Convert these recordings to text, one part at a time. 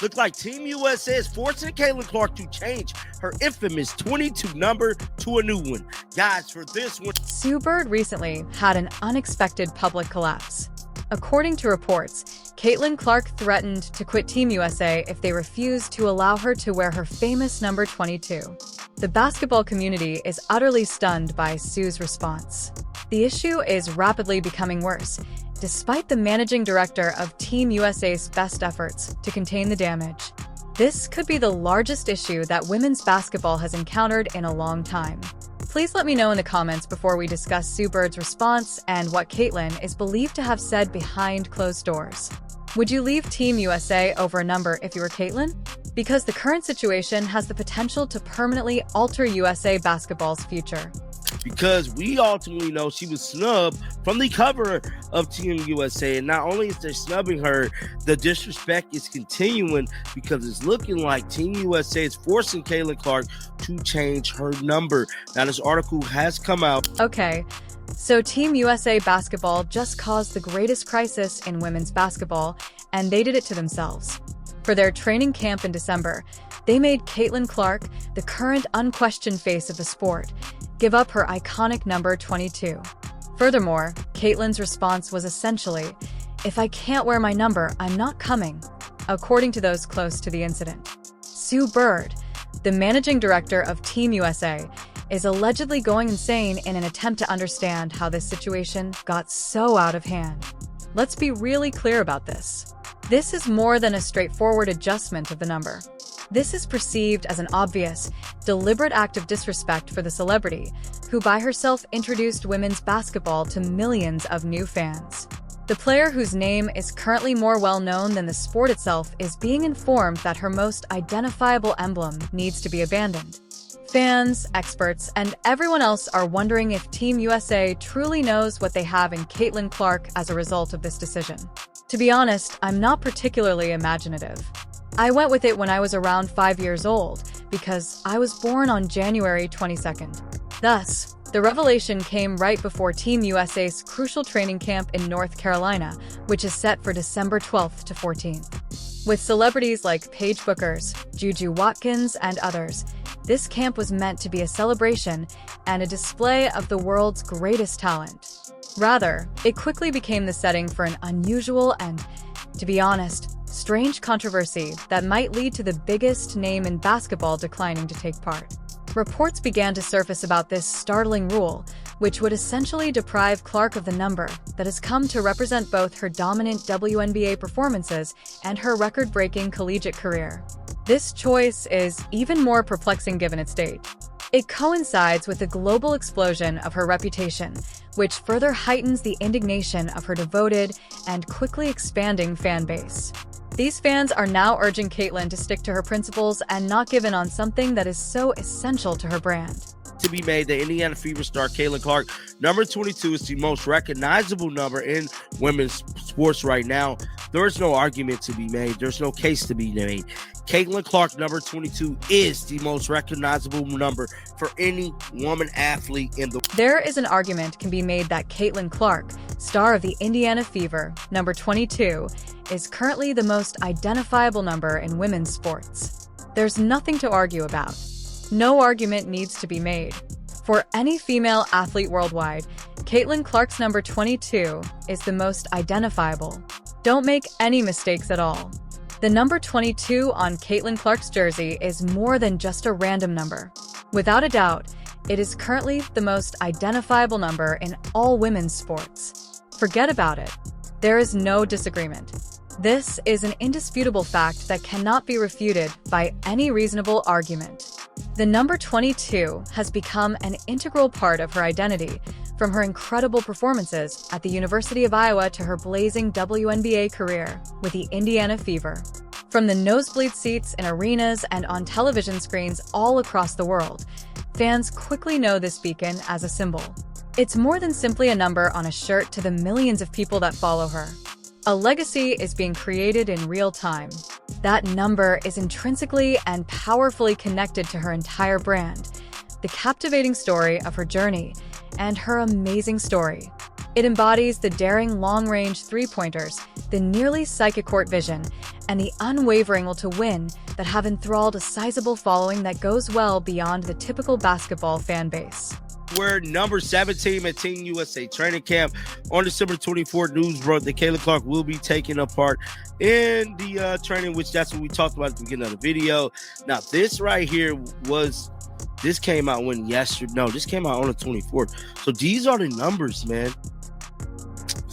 Look like Team USA is forcing Caitlin Clark to change her infamous 22 number to a new one. Guys, for this one, Sue Bird recently had an unexpected public collapse. According to reports, Caitlin Clark threatened to quit Team USA if they refused to allow her to wear her famous number 22. The basketball community is utterly stunned by Sue's response. The issue is rapidly becoming worse, despite the managing director of Team USA's best efforts to contain the damage. This could be the largest issue that women's basketball has encountered in a long time. Please let me know in the comments before we discuss Sue Bird's response and what Caitlin is believed to have said behind closed doors. Would you leave Team USA over a number if you were Caitlin? Because the current situation has the potential to permanently alter USA basketball's future. because we ultimately know she was snubbed from the cover of Team USA. And not only is they snubbing her, the disrespect is continuing because it's looking like Team USA is forcing Caitlin Clark to change her number. Now, this article has come out. Okay, so Team USA basketball just caused the greatest crisis in women's basketball, and they did it to themselves. For their training camp in December, they made Caitlin Clark, the current unquestioned face of the sport, give up her iconic number 22. Furthermore, Caitlin's response was essentially, "If I can't wear my number, I'm not coming," according to those close to the incident. Sue Bird, the managing director of Team USA, is allegedly going insane in an attempt to understand how this situation got so out of hand. Let's be really clear about this. This is more than a straightforward adjustment of the number. This is perceived as an obvious, deliberate act of disrespect for the celebrity, who by herself introduced women's basketball to millions of new fans. The player, whose name is currently more well-known than the sport itself, is being informed that her most identifiable emblem needs to be abandoned. Fans, experts, and everyone else are wondering if Team USA truly knows what they have in Caitlin Clark as a result of this decision. To be honest, I'm not particularly imaginative. I went with it when I was around 5 years old, because I was born on January 22nd. Thus, the revelation came right before Team USA's crucial training camp in North Carolina, which is set for December 12th to 14th. With celebrities like Paige Bueckers, Juju Watkins, and others, this camp was meant to be a celebration and a display of the world's greatest talent. Rather, it quickly became the setting for an unusual and, to be honest, strange controversy that might lead to the biggest name in basketball declining to take part. Reports began to surface about this startling rule, which would essentially deprive Clark of the number that has come to represent both her dominant WNBA performances and her record-breaking collegiate career. This choice is even more perplexing given its date. It coincides with the global explosion of her reputation, which further heightens the indignation of her devoted and quickly expanding fan base. These fans are now urging Caitlin to stick to her principles and not give in on something that is so essential to her brand. To be made, the Indiana Fever star Caitlin Clark, number 22, is the most recognizable number in women's sports right now. There is no argument to be made. There's no case to be made. Caitlin Clark, number 22, is the most recognizable number for any woman athlete in the... There is an argument can be made that Caitlin Clark, star of the Indiana Fever, number 22, is currently the most identifiable number in women's sports. There's nothing to argue about. No argument needs to be made. For any female athlete worldwide, Caitlin Clark's number 22 is the most identifiable. Don't make any mistakes at all. The number 22 on Caitlin Clark's jersey is more than just a random number. Without a doubt, it is currently the most identifiable number in all women's sports. Forget about it. There is no disagreement. This is an indisputable fact that cannot be refuted by any reasonable argument. The number 22 has become an integral part of her identity, from her incredible performances at the University of Iowa to her blazing WNBA career with the Indiana Fever. From the nosebleed seats in arenas and on television screens all across the world, fans quickly know this beacon as a symbol. It's more than simply a number on a shirt to the millions of people that follow her. A legacy is being created in real time. That number is intrinsically and powerfully connected to her entire brand, the captivating story of her journey, and her amazing story. It embodies the daring long-range three-pointers, the nearly psychic court vision, and the unwavering will to win that have enthralled a sizable following that goes well beyond the typical basketball fan base. We're number 17 at Team USA training camp. On December 24th, news broke that Caitlin Clark will be taking a part in the training, which that's what we talked about at the beginning of the video. Now, this right here this came out this came out on the 24th. So these are the numbers, man.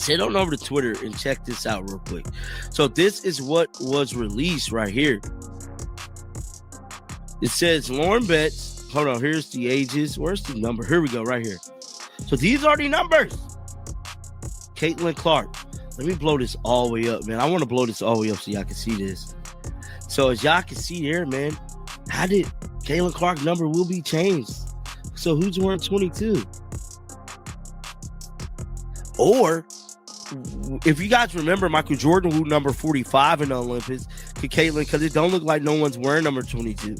Head on over to Twitter and check this out real quick. So this is what was released right here. It says Lauren Betts. Hold on, here's the ages. Where's the number? Here we go, right here. So these are the numbers. Caitlin Clark. Let me blow this all the way up, man. I want to blow this all the way up so y'all can see this. So as y'all can see there, man, how did Caitlin Clark's number will be changed? So who's wearing 22? Or if you guys remember, Michael Jordan wore number 45 in the Olympics to Caitlin, because it don't look like no one's wearing number 22.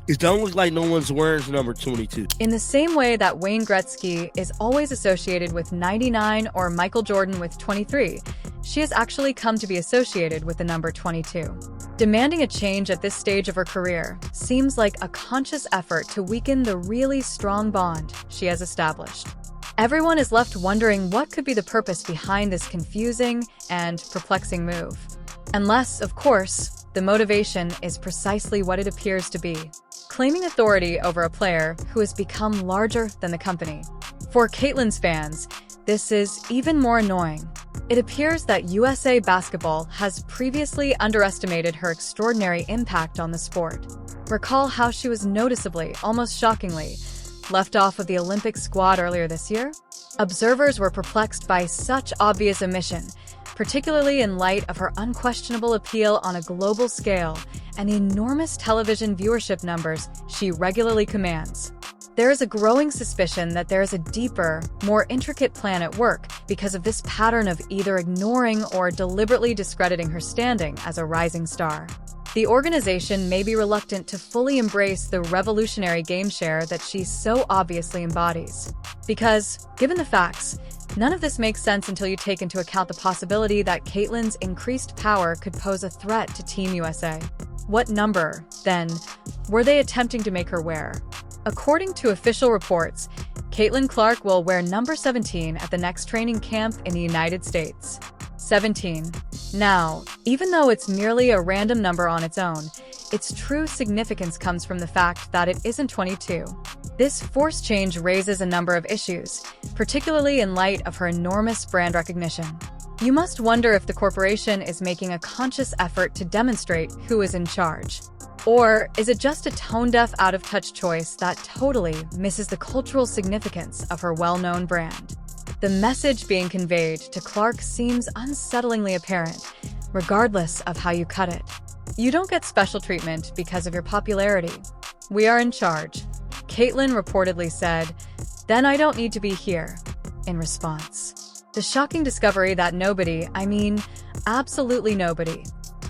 It don't look like no one's wearing number 22. In the same way that Wayne Gretzky is always associated with 99 or Michael Jordan with 23, she has actually come to be associated with the number 22. Demanding a change at this stage of her career seems like a conscious effort to weaken the really strong bond she has established. Everyone is left wondering what could be the purpose behind this confusing and perplexing move. Unless, of course, the motivation is precisely what it appears to be: claiming authority over a player who has become larger than the company. For Caitlin's fans, this is even more annoying. It appears that USA Basketball has previously underestimated her extraordinary impact on the sport. Recall how she was noticeably, almost shockingly, left off of the Olympic squad earlier this year? Observers were perplexed by such obvious omission, particularly in light of her unquestionable appeal on a global scale and the enormous television viewership numbers she regularly commands. There is a growing suspicion that there is a deeper, more intricate plan at work because of this pattern of either ignoring or deliberately discrediting her standing as a rising star. The organization may be reluctant to fully embrace the revolutionary game share that she so obviously embodies. Because, given the facts, none of this makes sense until you take into account the possibility that Caitlin's increased power could pose a threat to Team USA. What number, then, were they attempting to make her wear? According to official reports, Caitlin Clark will wear number 17 at the next training camp in the United States. 17. Now, even though it's merely a random number on its own, its true significance comes from the fact that it isn't 22. This force change raises a number of issues, particularly in light of her enormous brand recognition. You must wonder if the corporation is making a conscious effort to demonstrate who is in charge. Or is it just a tone-deaf, out-of-touch choice that totally misses the cultural significance of her well-known brand? The message being conveyed to Clark seems unsettlingly apparent, regardless of how you cut it. You don't get special treatment because of your popularity. We are in charge. Caitlin reportedly said, "Then I don't need to be here," in response. The shocking discovery that nobody, absolutely nobody,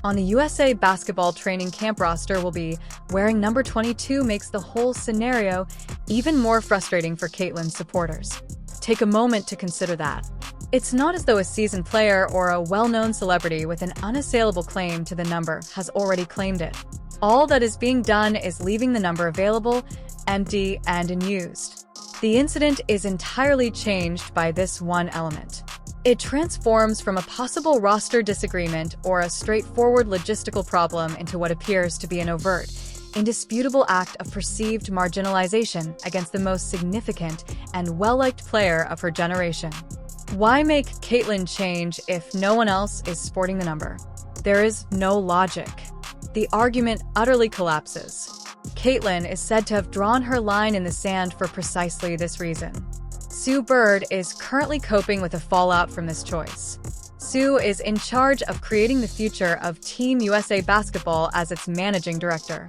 on the USA Basketball training camp roster will be wearing number 22 makes the whole scenario even more frustrating for Caitlin's supporters. Take a moment to consider that. It's not as though a seasoned player or a well-known celebrity with an unassailable claim to the number has already claimed it. All that is being done is leaving the number available, empty, and unused. The incident is entirely changed by this one element. It transforms from a possible roster disagreement or a straightforward logistical problem into what appears to be an overt, indisputable act of perceived marginalization against the most significant and well-liked player of her generation. Why make Caitlin change if no one else is sporting the number? There is no logic. The argument utterly collapses. Caitlin is said to have drawn her line in the sand for precisely this reason. Sue Bird is currently coping with the fallout from this choice. Sue is in charge of creating the future of Team USA Basketball as its managing director.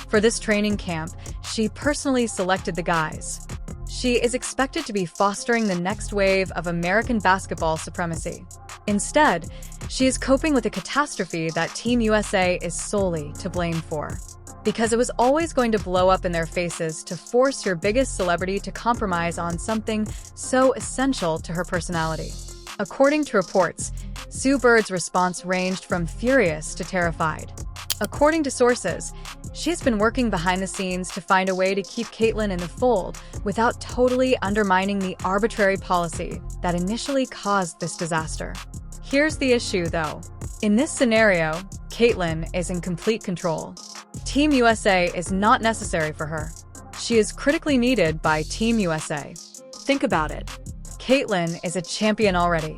For this training camp, she personally selected the guys. She is expected to be fostering the next wave of American basketball supremacy. Instead, she is coping with a catastrophe that Team USA is solely to blame for. because it was always going to blow up in their faces to force your biggest celebrity to compromise on something so essential to her personality. According to reports, Sue Bird's response ranged from furious to terrified. According to sources, she's been working behind the scenes to find a way to keep Caitlyn in the fold without totally undermining the arbitrary policy that initially caused this disaster. Here's the issue, though. In this scenario, Caitlyn is in complete control. Team USA is not necessary for her. She is critically needed by Team USA. Think about it. Caitlyn is a champion already.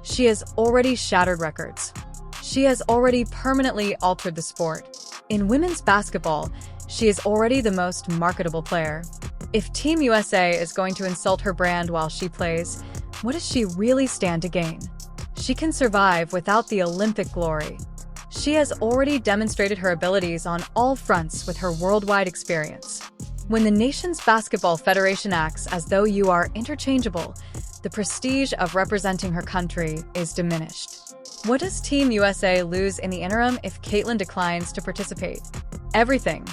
She has already shattered records. She has already permanently altered the sport. In women's basketball, she is already the most marketable player. If Team USA is going to insult her brand while she plays, what does she really stand to gain? She can survive without the Olympic glory. She has already demonstrated her abilities on all fronts with her worldwide experience. When the nation's basketball federation acts as though you are interchangeable, the prestige of representing her country is diminished. What does Team USA lose in the interim if Caitlyn declines to participate? Everything.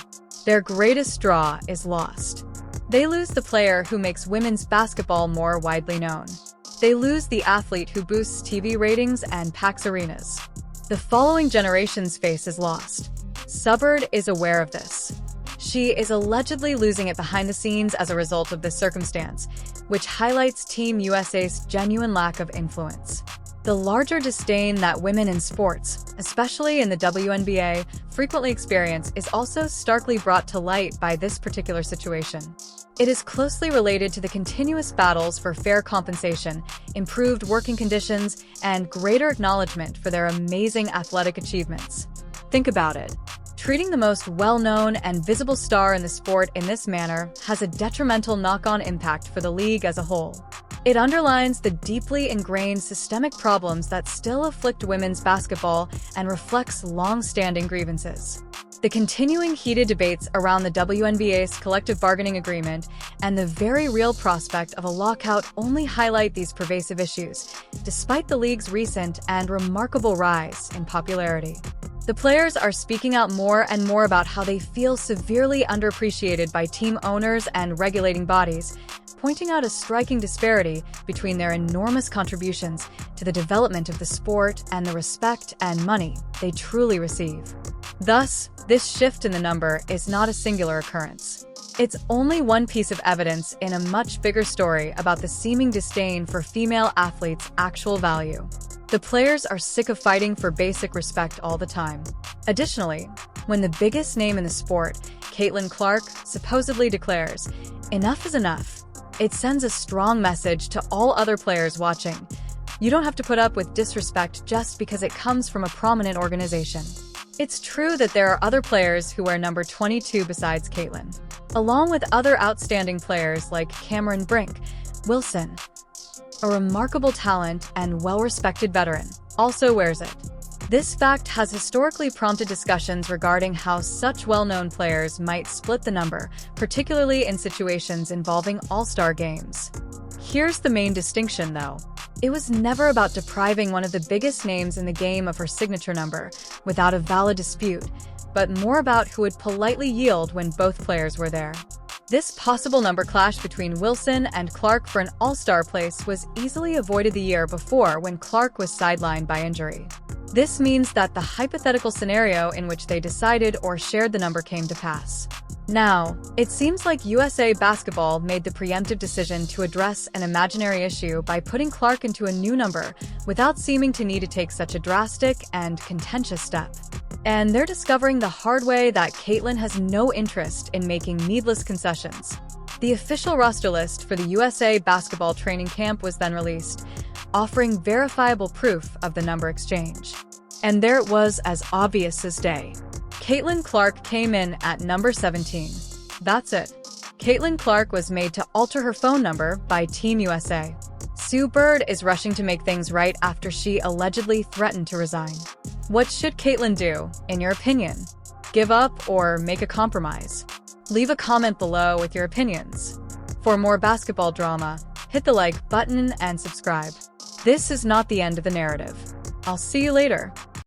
Their greatest draw is lost. They lose the player who makes women's basketball more widely known. They lose the athlete who boosts TV ratings and packs arenas. The following generation's face is lost. Sue Bird is aware of this. She is allegedly losing it behind the scenes as a result of this circumstance, which highlights Team USA's genuine lack of influence. The larger disdain that women in sports, especially in the WNBA, frequently experience is also starkly brought to light by this particular situation. It is closely related to the continuous battles for fair compensation, improved working conditions, and greater acknowledgement for their amazing athletic achievements. Think about it. Treating the most well-known and visible star in the sport in this manner has a detrimental knock-on impact for the league as a whole. It underlines the deeply ingrained systemic problems that still afflict women's basketball and reflects long-standing grievances. The continuing heated debates around the WNBA's collective bargaining agreement and the very real prospect of a lockout only highlight these pervasive issues, despite the league's recent and remarkable rise in popularity. The players are speaking out more and more about how they feel severely underappreciated by team owners and regulating bodies, pointing out a striking disparity between their enormous contributions to the development of the sport and the respect and money they truly receive. Thus, this shift in the number is not a singular occurrence. It's only one piece of evidence in a much bigger story about the seeming disdain for female athletes' actual value. The players are sick of fighting for basic respect all the time. Additionally, when the biggest name in the sport, Caitlyn Clark, supposedly declares, "Enough is enough," it sends a strong message to all other players watching. You don't have to put up with disrespect just because it comes from a prominent organization. It's true that there are other players who wear number 22 besides Caitlyn. Along with other outstanding players like Cameron Brink, Wilson, a remarkable talent and well-respected veteran, also wears it. This fact has historically prompted discussions regarding how such well-known players might split the number, particularly in situations involving all-star games. Here's the main distinction, though. It was never about depriving one of the biggest names in the game of her signature number, without a valid dispute, but more about who would politely yield when both players were there. This possible number clash between Wilson and Clark for an all-star place was easily avoided the year before when Clark was sidelined by injury. This means that the hypothetical scenario in which they decided or shared the number came to pass. Now, it seems like USA Basketball made the preemptive decision to address an imaginary issue by putting Clark into a new number without seeming to need to take such a drastic and contentious step. And they're discovering the hard way that Caitlyn has no interest in making needless concessions. The official roster list for the USA Basketball training camp was then released, offering verifiable proof of the number exchange. And there it was, as obvious as day. Caitlyn Clark came in at number 17. That's it. Caitlyn Clark was made to alter her phone number by Team USA. Sue Bird is rushing to make things right after she allegedly threatened to resign. What should Caitlyn do, in your opinion? Give up or make a compromise? Leave a comment below with your opinions. For more basketball drama, hit the like button and subscribe. This is not the end of the narrative. I'll see you later.